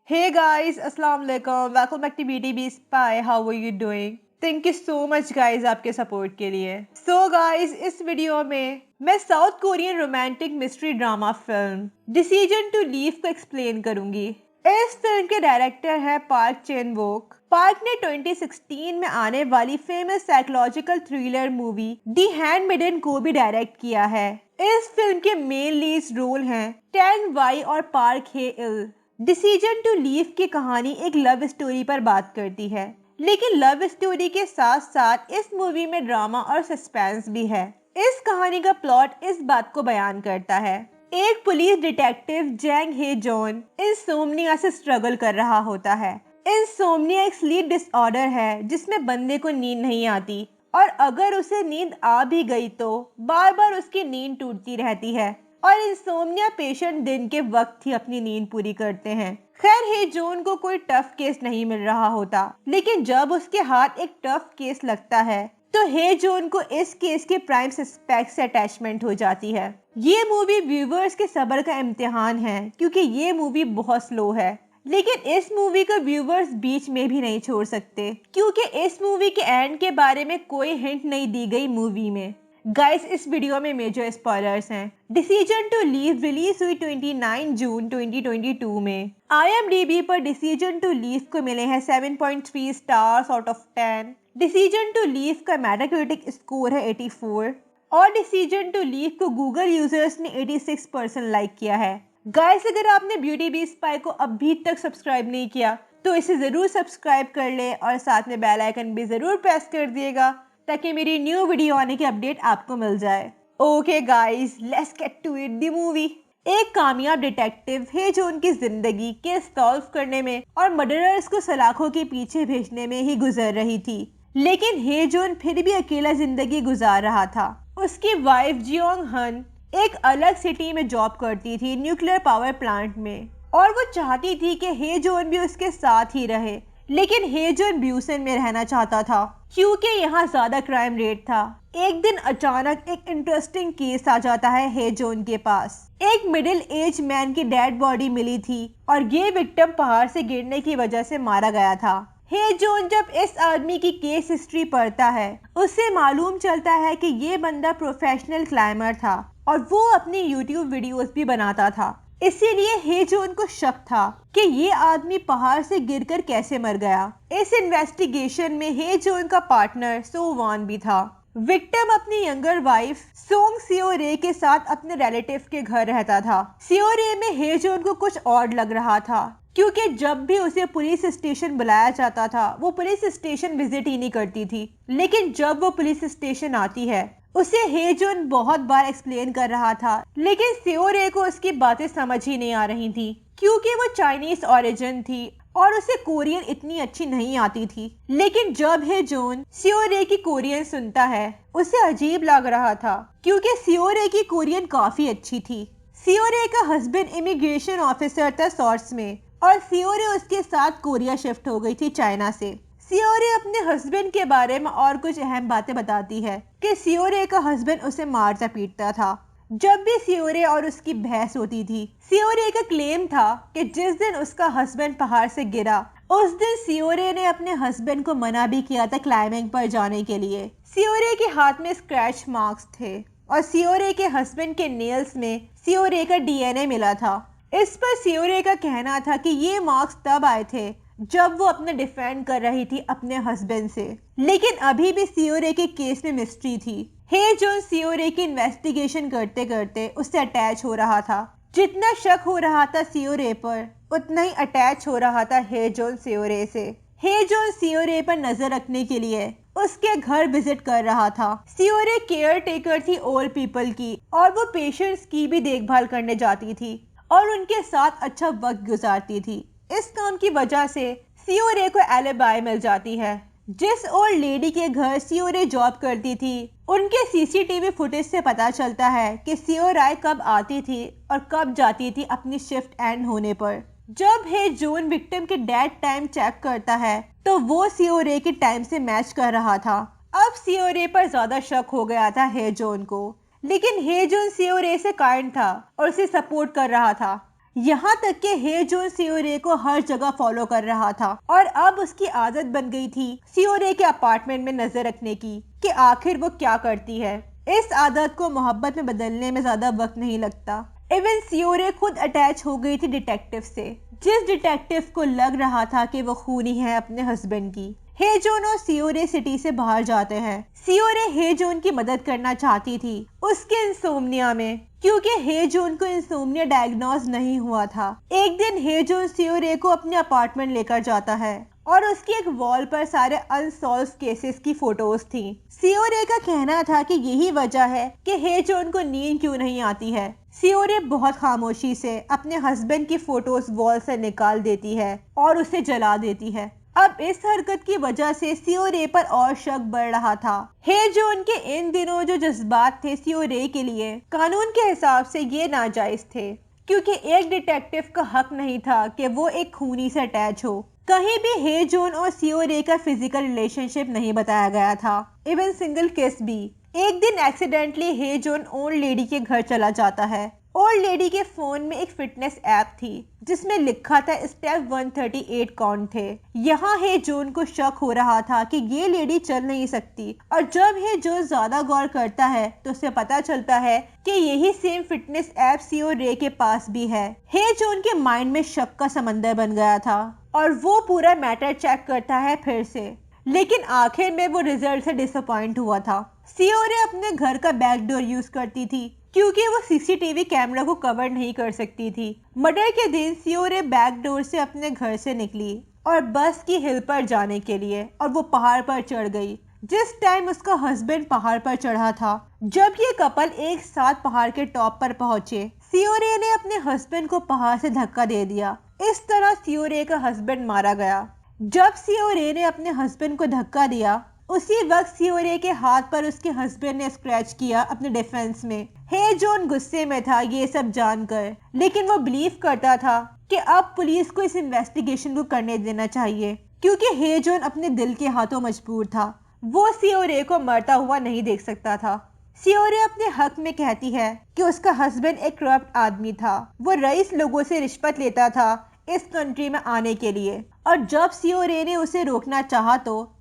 Hey guys, Assalamu alaikum. Welcome back to BTB Spy. How are you doing? Thank you so much guys आपके support के लिए. So guys, इस video में मैं South Korean romantic mystery drama film decision to leave को explain करूंगी. इस फिल्म के डायरेक्टर है पार्क चेन वोक. पार्क ने 2016 में आने वाली famous psychological thriller movie the handmaiden को भी डायरेक्ट किया है. इस फिल्म के मेन लीड रोल हैं टैंग वाई और Park Hae Il. Decision to leave की कहानी एक लव स्टोरी पर बात करती है, लेकिन लव स्टोरी के साथ साथ इस मूवी में ड्रामा और सस्पेंस भी है. इस कहानी का प्लॉट इस बात को बयान करता है. एक पुलिस डिटेक्टिव जैंग हे जॉन इंसोम्निया से स्ट्रगल कर रहा होता है. इंसोम्निया एक स्लीप डिसऑर्डर है जिसमें बंदे को नींद नहीं आती और अगर उसे नींद आ भी गई तो बार बार उसकी नींद टूटती रहती है और इंसोम्निया पेशेंट दिन के वक्त ही अपनी नींद पूरी करते हैं. खैर हे जॉन को कोई टफ केस नहीं मिल रहा होता, लेकिन जब उसके हाथ एक टफ केस लगता है तो हे जॉन को इस केस के प्राइम सस्पेक्ट से अटैचमेंट हो जाती है. ये मूवी व्यूवर्स के सब्र का इम्तिहान है क्योंकि ये मूवी बहुत स्लो है, लेकिन इस मूवी को व्यूवर्स बीच में भी नहीं छोड़ सकते क्योंकि इस मूवी के एंड के बारे में कोई हिंट नहीं दी गई मूवी में. गाइस, इस वीडियो में मेजर स्पॉयलर्स हैं. डिसीजन टू लीव रिलीज हुई 29 जून 2022 में. IMDb पर डिसीजन टू लीव को मिले हैं 7.3 stars out of 10. Decision to leave का मेटाक्रिटिक स्कोर है 84 और डिसीजन टू लीव को गूगल यूजर्स ने 86% लाइक किया है. गाइस, अगर आपने ब्यूटी बी स्पाई को अभी तक सब्सक्राइब नहीं किया तो इसे जरूर सब्सक्राइब कर ले और साथ में बेल आइकन भी जरूर प्रेस कर दिएगा ताकि मेरी न्यू वीडियो आने की अपडेट आपको मिल जाए. Okay guys, let's get to it the movie. एक कामयाब डिटेक्टिव हे जॉन की जिंदगी केस सॉल्व करने में और मर्डरर्स को सलाखों के पीछे भेजने में ही गुजर रही थी, लेकिन हे जॉन फिर भी अकेला जिंदगी गुजार रहा था. उसकी वाइफ जियोंग हन एक अलग सिटी में जॉब करती थी, न्यूक्लियर पावर प्लांट में, और वो चाहती थी कि हे जॉन भी उसके साथ ही रहे, लेकिन हे जॉन ब्यूसन में रहना चाहता था क्योंकि यहाँ ज्यादा क्राइम रेट था. एक दिन अचानक एक इंटरेस्टिंग केस आ जाता है हे जॉन के पास. एक मिडिल एज मैन की डेड बॉडी मिली थी और ये विक्टिम पहाड़ से गिरने की वजह से मारा गया था. हे जॉन जब इस आदमी की केस हिस्ट्री पढ़ता है उससे मालूम चलता है कि ये बंदा प्रोफेशनल क्लाइंबर था और वो अपनी यूट्यूब वीडियोस भी बनाता था. इसीलिए हे जॉन को शक था कि ये आदमी पहाड़ से गिरकर कैसे मर गया. इस इन्वेस्टिगेशन में हे जॉन का पार्टनर सो वान भी था. विक्टिम अपनी यंगर वाइफ सोंग सियो रे के साथ अपने रिलेटिव के घर रहता था. सियो रे में हे जॉन को कुछ ऑड लग रहा था क्योंकि जब भी उसे पुलिस स्टेशन बुलाया जाता था वो पुलिस स्टेशन विजिट ही नहीं करती थी, लेकिन जब वो पुलिस स्टेशन आती है उसे हे जॉन बहुत बार एक्सप्लेन कर रहा था, लेकिन सियो रे को उसकी बातें समझ ही नहीं आ रही थी क्योंकि वो चाइनीज ओरिजिन थी और उसे कोरियन इतनी अच्छी नहीं आती थी. लेकिन जब हे जॉन सियो रे की कोरियन सुनता है उसे अजीब लग रहा था क्योंकि सियो रे की कोरियन काफी अच्छी थी. सियो रे का हस्बैंड इमिग्रेशन ऑफिसर था सॉर्ट्स में और सियो रे उसके साथ कोरिया शिफ्ट हो गई थी चाइना से. सियो रे अपने हस्बैंड के बारे में और कुछ अहम बातें बताती है कि सियो रे का हस्बैंड उसे मारता पीटता था जब भी सियो रे और उसकी बहस होती थी. सियो रे का क्लेम था कि जिस दिन उसका हस्बैंड पहाड़ से गिरा उस दिन सियो रे ने अपने हस्बैंड को मना भी किया था क्लाइंबिंग पर जाने के लिए. सियो रे के हाथ में स्क्रैच मार्क्स थे और सियो रे के हस्बैंड के नेल्स में सियो रे का DNA मिला था. इस पर सियो रे का कहना था कि ये मार्क्स तब आए थे जब वो अपने डिफेंड कर रही थी अपने हस्बैंड से, लेकिन अभी भी सियो रे के केस में मिस्ट्री थी. हे जॉन सियो रे की इन्वेस्टिगेशन करते करते उससे अटैच हो रहा था. जितना शक हो रहा था सियो रे पर उतना ही अटैच हो रहा था हे जॉन सियो रे से. हे जॉन सियो रे पर नजर रखने के लिए उसके घर विजिट कर रहा था. सियो रे केयर टेकर थी ओल्ड पीपल की और वो पेशेंट्स की भी देखभाल करने जाती थी और उनके साथ अच्छा वक्त गुजारती थी. इस काम की वजह से सियो रे को एलिबाई मिल जाती है. जिस ओल्ड लेडी के घर सियो रे जॉब करती थी उनके CCTV फुटेज से पता चलता है कि सियो राय कब आती थी और कब जाती थी अपनी शिफ्ट एंड होने पर. जब हे जॉन विक्टिम के डेड टाइम चेक करता है तो वो सियो रे के टाइम से मैच कर रहा था. अब सियो रे पर ज्यादा शक हो गया था हे जॉन को, लेकिन हे जॉन सियो रे से काइंड था और उसे सपोर्ट कर रहा था. यहाँ तक कि हे जोन सियोरे को हर जगह फॉलो कर रहा था और अब उसकी आदत बन गई थी सियोरे के अपार्टमेंट में नजर रखने की कि आखिर वो क्या करती है। इस आदत को मोहब्बत में बदलने में ज्यादा वक्त नहीं लगता। इवन सियोरे खुद अटैच हो गई थी डिटेक्टिव से, जिस डिटेक्टिव को लग रहा था कि वो खूनी है अपने हस्बैंड की। हेजोन और सियोरे सिटी से बाहर जाते हैं। सियोरे हेजोन की मदद करना चाहती थी उसके इंसोम्निया में, क्योंकि हेजोन को इंसोम्निया डायग्नोज नहीं हुआ था। एक दिन हेजोन सियोरे को अपने अपार्टमेंट लेकर जाता है और उसकी एक वॉल पर सारे अनसॉल्व केसेस की फोटोज थी। सियोरे का कहना था कि यही वजह है कि हेजोन को नींद क्यों नहीं आती है। सियोरे बहुत खामोशी से अपने हस्बैंड की फोटोज वॉल से निकाल देती है और उसे जला देती है। अब इस हरकत की वजह से सियोरे पर और शक बढ़ रहा था। हेजोन के इन दिनों जो जज्बात थे सियोरे के लिए कानून के हिसाब से ये नाजायज थे, क्योंकि एक डिटेक्टिव का हक नहीं था कि वो एक खूनी से अटैच हो। कहीं भी हेजोन और सियोरे का फिजिकल रिलेशनशिप नहीं बताया गया था, इवन सिंगल किस भी। एक दिन एक्सीडेंटली हेजोन ओल्ड लेडी के घर चला जाता है। ओल्ड लेडी के फोन में एक फिटनेस ऐप थी जिसमें लिखा था स्टेप 138 काउंट थे। यहाँ हेजोन को शक हो रहा था कि ये लेडी चल नहीं सकती, और जब हेजोन ज्यादा गौर करता है तो उसे पता चलता है कि यही सेम फिटनेस ऐप सियोरे के पास भी है। हेजोन के माइंड में शक का समंदर बन गया था और वो पूरा मैटर चेक करता है फिर से, लेकिन आखिर में वो रिजल्ट से डिसअपॉइंट हुआ था। सियोरे अपने घर का बैकडोर यूज करती थी क्योंकि वो सीसीटीवी कैमरा को कवर नहीं कर सकती थी। मर्डर के दिन सियोरे बैकडोर से अपने घर से निकली और बस की हिल पर जाने के लिए, और वो पहाड़ पर चढ़ गई जिस टाइम उसका हस्बैंड पहाड़ पर चढ़ा था। जब ये कपल एक साथ पहाड़ के टॉप पर पहुंचे, सियोरे ने अपने हस्बैंड को पहाड़ से धक्का दे दिया। इस तरह सियोरे का हस्बैंड मारा गया। जब सियोरे ने अपने हस्बैंड को धक्का दिया, उसी वक्त सियोरे के हाथ पर उसके हस्बैंड ने स्क्रैच किया अपने डिफेंस में। हेजोन गुस्से में था ये सब जानकर, लेकिन वो बिलीव करता था कि अब पुलिस को इस इन्वेस्टिगेशन को करने देना चाहिए, क्योंकि हेजोन अपने दिल के हाथों मजबूर था। वो सियोरे को मरता हुआ नहीं देख सकता था। सियोरे अपने हक में कहती है कि उसका हस्बैंड एक करप्ट आदमी था। वो रईस लोगों से रिश्वत लेता था इस कंट्री में आने के लिए, और जब सियोरे ने उसे रोकना चाहा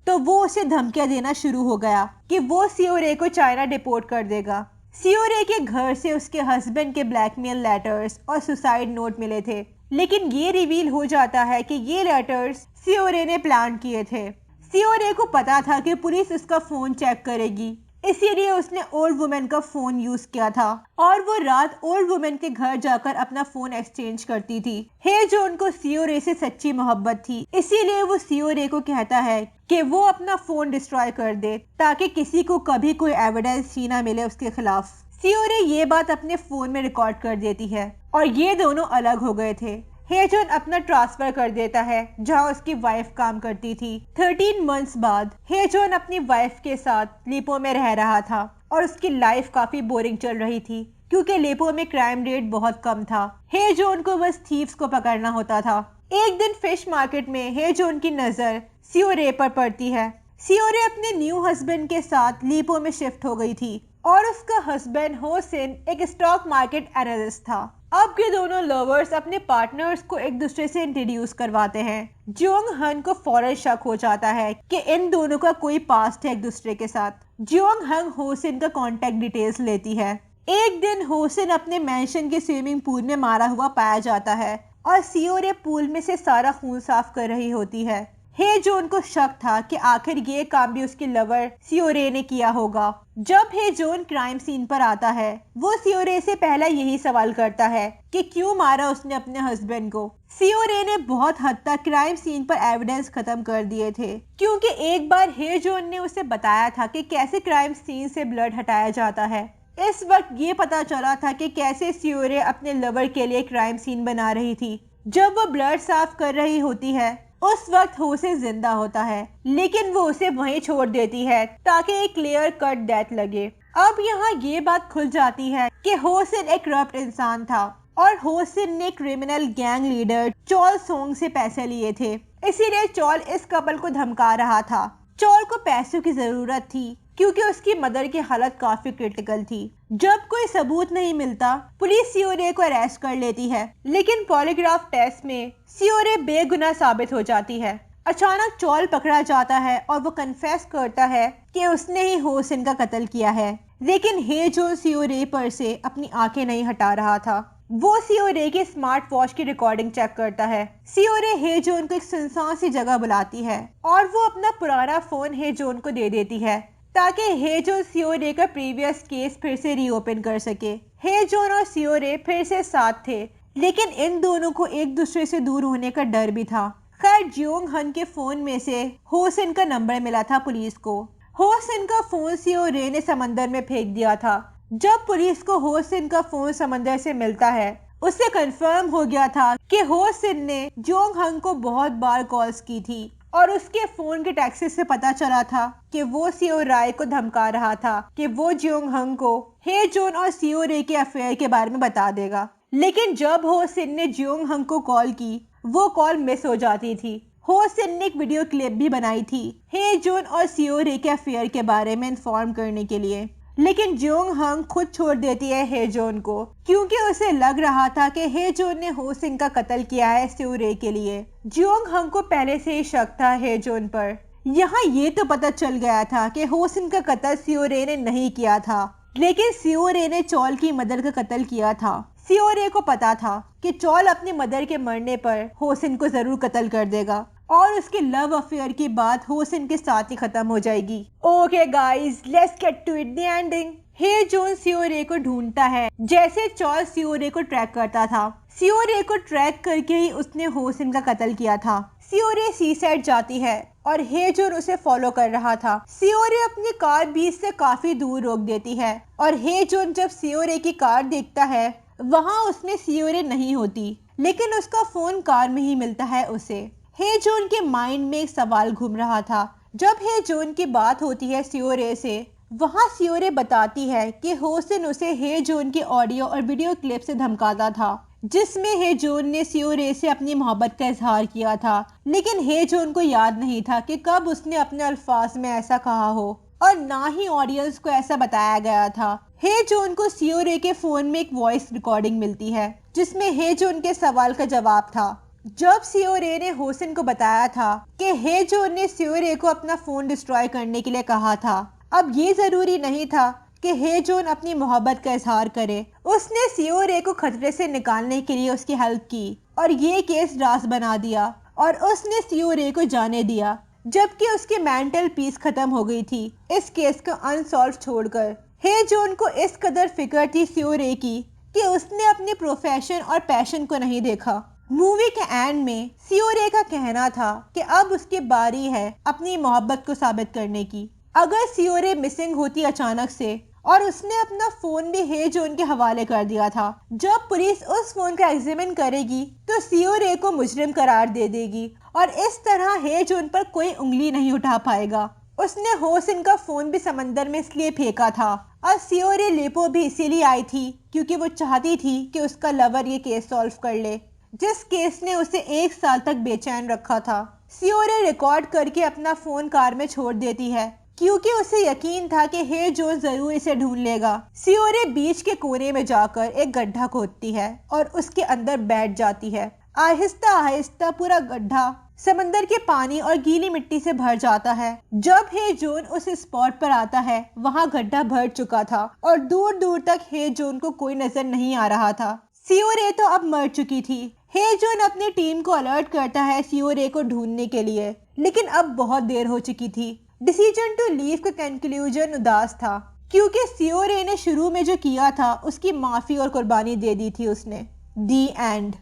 तो वो उसे धमकियां देना शुरू हो गया कि वो सियोरे को चाइना डिपोर्ट कर देगा। सियोरे के घर से उसके हस्बैंड के ब्लैकमेल लेटर्स और सुसाइड नोट मिले थे, लेकिन ये रिवील हो जाता है कि ये लेटर्स सियोरे ने प्लान किए थे। सियोरे को पता था कि पुलिस उसका फोन चेक करेगी, इसीलिए उसने ओल्ड वुमेन का फोन यूज किया था और वो रात ओल्ड वुमेन के घर जाकर अपना फोन एक्सचेंज करती थी। हेजोन को सियोरे से सच्ची मोहब्बत थी, इसीलिए वो सियोरे को कहता है कि वो अपना फोन डिस्ट्रॉय कर दे ताकि किसी को कभी कोई एविडेंस ही ना मिले उसके खिलाफ। सियोरे ये बात अपने फोन में रिकॉर्ड कर देती है और ये दोनों अलग हो गए थे। हेजोन अपना ट्रांसफर कर देता है जहां उसकी वाइफ काम करती थी। 13 मंथ्स बाद हेजोन अपनी वाइफ के साथ लेपो में रह रहा था और उसकी लाइफ काफी बोरिंग चल रही थी क्योंकि लेपो में क्राइम रेट बहुत कम था। हेजोन को बस थीव्स को पकड़ना होता था। एक दिन फिश मार्केट में हेजोन की नजर सियोरे पर पड़ती है। सियोरे अपने न्यू हस्बैंड के साथ लीपो में शिफ्ट हो गई थी और उसका हस्बैंड होसिन एक स्टॉक मार्केट एनालिस्ट था। अब के दोनों लवर्स अपने पार्टनर्स को एक दूसरे से इंट्रोड्यूस करवाते हैं। जोंग हन को फौरन शक हो जाता है कि इन दोनों का कोई पास्ट है एक दूसरे के साथ। जोंग हन होसिन का कांटेक्ट डिटेल्स लेती है। एक दिन होसिन अपने मैंशन के स्विमिंग पूल में मारा हुआ पाया जाता है और सियोरे पूल में से सारा खून साफ कर रही होती है। हेजोन को शक था कि आखिर ये काम भी उसके लवर सियोरे ने किया होगा। जब हेजोन क्राइम सीन पर आता है, वो सियोरे से पहला यही सवाल करता है कि क्यों मारा उसने अपने हस्बैंड को। सियोरे ने बहुत हद तक क्राइम सीन पर एविडेंस खत्म कर दिए थे, क्योंकि एक बार हेजोन ने उसे बताया था कि कैसे क्राइम सीन से ब्लड हटाया जाता है। इस वक्त ये पता चला था कि कैसे सियोरे अपने लवर के लिए क्राइम सीन बना रही थी। जब वो ब्लड साफ कर रही होती है, उस वक्त होसिन जिंदा होता है, लेकिन वो उसे वहीं छोड़ देती है ताकि एक क्लियर कट डेथ लगे। अब यहाँ ये बात खुल जाती है कि होसिन एक करप्ट इंसान था और होसिन ने criminal gang leader Chola song से पैसे लिए थे, इसीलिए चोल इस कपल को धमका रहा था। चोल को पैसों की जरूरत थी क्योंकि उसकी मदर की हालत काफी क्रिटिकल थी। जब कोई सबूत नहीं मिलता, पुलिस सियोरे को अरेस्ट कर लेती है, लेकिन पॉलीग्राफ टेस्ट में सियोरे बेगुनाह साबित हो जाती है। अचानक चॉल पकड़ा जाता है और वो कन्फेस करता है कि उसने ही होसिन का कत्ल किया है, लेकिन हे जोन सियोरे पर से अपनी आंखें नहीं हटा रहा था। वो सियोरे के स्मार्ट वॉच की रिकॉर्डिंग चेक करता है। सियोरे हे जोन को एक सुनसान सी जगह बुलाती है और वो अपना पुराना फोन हे जोन को दे देती है ताकि हे जोन सियोरे का प्रीवियस केस फिर से रीओपन कर सके। हे जोन और सियोरे फिर से साथ थे, लेकिन इन दोनों को एक दूसरे से दूर होने का डर भी था। खैर, जियोंग हन के फोन में से होसिन का नंबर मिला था पुलिस को। होसिन का फोन सियोरे ने समंदर में फेंक दिया था। जब पुलिस को होसिन का फोन समंदर से मिलता है, उससे कंफर्म हो गया था कि होसिन ने जियोंग हन को बहुत बार कॉल्स की थी और उसके फोन के टैक्सी से पता चला था कि वो सियोराय को धमका रहा था कि वो जियोंग हन को हे जोन और सियोरे के अफेयर के बारे में बता देगा। लेकिन जब होसिन ने जियोंग हन को कॉल की, वो कॉल मिस हो जाती थी। होसिन ने एक वीडियो क्लिप भी बनाई थी हे जोन और सियोरे के अफेयर के बारे में इन्फॉर्म करने के लिए, लेकिन जियोंग हन खुद छोड़ देती है हे जोन को, क्योंकि उसे लग रहा था कि हे जोन ने होसिन का कत्ल किया है सियोरे के लिए। जियोंग हन को पहले से ही शक था हे जोन पर। यहाँ ये तो पता चल गया था कि होसिन का कत्ल सियोरे ने नहीं किया था, लेकिन सियोरे ने चॉल की मदर का कत्ल किया था। सियोरे को पता था कि चॉल अपनी मदर के मरने पर होसिन को जरूर कत्ल कर देगा और उसके लव अफेयर की बात होसिन के साथ ही खत्म हो जाएगी। Okay guys, let's get to it the ending. हे जोन सियोरे को ढूंढता है जैसे चॉल सियोरे को ट्रैक करता था। सियोरे को ट्रैक करके ही उसने होसिन का कत्ल किया था। सियोरे सी साइड जाती है और हे जोन उसे फॉलो कर रहा था। सियोरे अपनी कार बीच से काफी दूर रोक देती है और हे जोन जब सियोरे की कार देखता है, वहाँ उसमें सियोरे नहीं होती, लेकिन उसका फोन कार में ही मिलता है उसे। हे जोन के माइंड में एक सवाल घूम रहा था। जब हे जोन की बात होती है सियोरे से, वहाँ सियोरे बताती है कि होसिन उसे हे जोन के ऑडियो और वीडियो क्लिप से धमकाता था, जिसमें हे जोन ने सियोरे से अपनी मोहब्बत का इजहार किया था, लेकिन हे जोन को याद नहीं था कि कब उसने अपने अल्फाज में ऐसा कहा हो और ना ही ऑडियंस को ऐसा बताया गया था। हे जोन को सियोरे के फोन में एक वॉइस रिकॉर्डिंग मिलती है जिसमें हे जोन के सवाल का जवाब था। जब सियोरे ने होसिन को बताया था कि हे जोन ने सियोरे को अपना फोन डिस्ट्रॉय करने के लिए कहा था, अब ये जरूरी नहीं था कि हे जोन अपनी मोहब्बत का इजहार करे। उसने सियोरे को खतरे से निकालने के लिए उसकी हेल्प की और ये केस रास बना दिया और उसने सियोरे को जाने दिया, जबकि उसकी मेंटल पीस खत्म हो गई थी इस केस को अनसॉल्व छोड़कर। हे जोन को इस कदर फिक्र थी सियोरे की कि उसने अपने प्रोफेशन और पैशन को नहीं देखा। मूवी के एंड में सियोरे का कहना था कि अब उसकी बारी है अपनी मोहब्बत को साबित करने की। अगर सियोरे मिसिंग होती अचानक से और उसने अपना फोन भी हे जोन के हवाले कर दिया था, जब पुलिस उस फोन का एग्जामिन करेगी तो सियोरे को मुजरिम करार दे देगी और इस तरह हे जोन पर कोई उंगली नहीं उठा पाएगा। उसने होसिन का फोन भी समंदर में इसलिए फेंका था और सियोरे लेपो भी इसीलिए आई थी क्योंकि वो चाहती थी कि उसका लवर ये केस सॉल्व कर ले, जिस केस ने उसे 1 साल तक बेचैन रखा था। सियोरे रिकॉर्ड करके अपना फोन कार में छोड़ देती है क्योंकि उसे यकीन था कि हे जोन जरूर इसे ढूंढ लेगा। सियोरे बीच के कोने में जाकर एक गड्ढा खोदती है और उसके अंदर बैठ जाती है। आहिस्ता आहिस्ता पूरा गड्ढा समंदर के पानी और गीली मिट्टी से भर जाता है। जब हे जोन उस स्पॉट पर आता है, वहाँ गड्ढा भर चुका था और दूर दूर तक हे जोन को कोई नजर नहीं आ रहा था। सियोरे तो अब मर चुकी थी। हे जोन अपनी टीम को अलर्ट करता है सियोरे को ढूंढने के लिए, लेकिन अब बहुत देर हो चुकी थी। डिसीजन टू लीव का कंक्लूजन उदास था क्योंकि सियोरे ने शुरू में जो किया था उसकी माफी और कुर्बानी दे दी थी उसने। दी एंड।